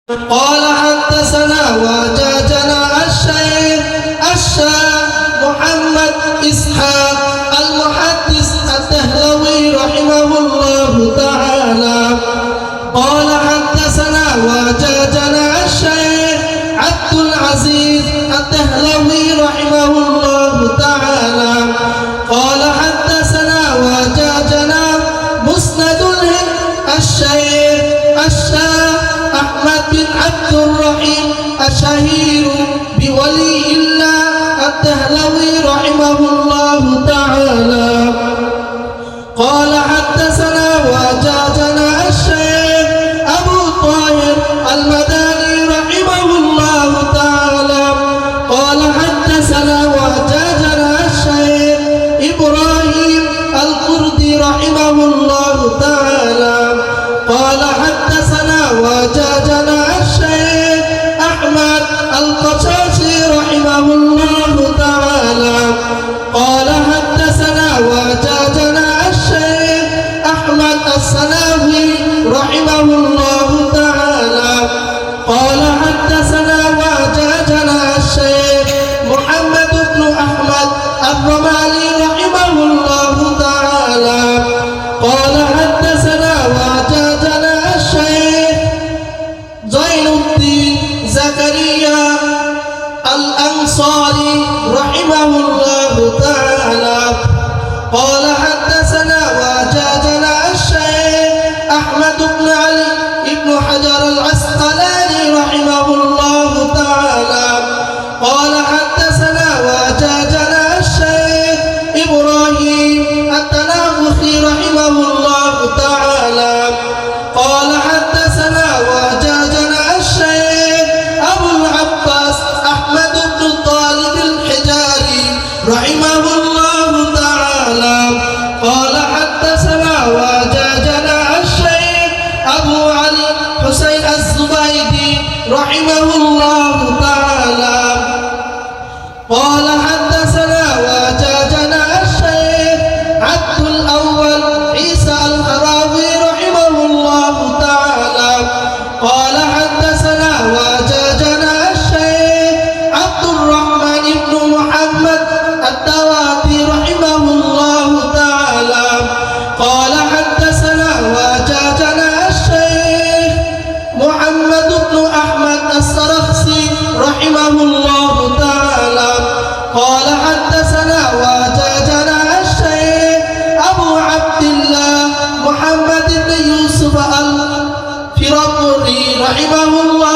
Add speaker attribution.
Speaker 1: قال حدثنا وجاجنا الشيخ محمد إسحاق المحدث الدهلوي رحمه الله تعالى قال حدثنا وجاجنا الشيخ عبد العزيز الدهلوي رحمه الله تعالى قال حدثنا وجاجنا مسند الشيخ أحمد بن عبد الرحيم الشهير بولي الله الدهلوي رحمه الله تعالى قال حدثنا وجاجنا الشيخ أبو طاهر المداني رحمه الله تعالى قال حدثنا وجاجنا الشيخ إبراهيم القردي رحمه الله تعالى قال حدثنا وجاجنا الشيخ أحمد القشاشي رحمه الله تعالى قال حدثنا وجاجنا الشيخ أحمد السناوي رحمه الله تعالى قال حدثنا وجاجنا الشيخ محمد بن أحمد الرمالي رحمه الله تعالى قال حدثنا وجاجنا الشيخ زين الدين زكريا الأنصاري رحمه الله تعالى قال حدثنا وجاجنا الشيخ أحمد بن علي بن حجر العسقلاني رحمه الله تعالى قال حدثنا وجاجنا الشيخ إبراهيم التناوخي رحمه الله تعالى قال حدثنا وجاجنا الشيخ أبو العباس أحمد بن طالب الحجاري رحمه الله تعالى قال حدثنا وجاجنا الشيخ أبو علي حسين الزبيدي رحمه الله تعالى قال حدثنا وجاجنا الشيخ عبد الأول عيسى الهراوي رحمه الله تعالى قال حدثنا وجاجنا الشيخ عبد الرحمن بن محمد الدواتي رحمه الله تعالى قال حدثنا وجاجنا الشيخ محمد بن أحمد السرخسي رحمه الله تعالى قال حدثنا وجاجنا الشيخ أبو عبد الله محمد بن يوسف الفرقري رحمه الله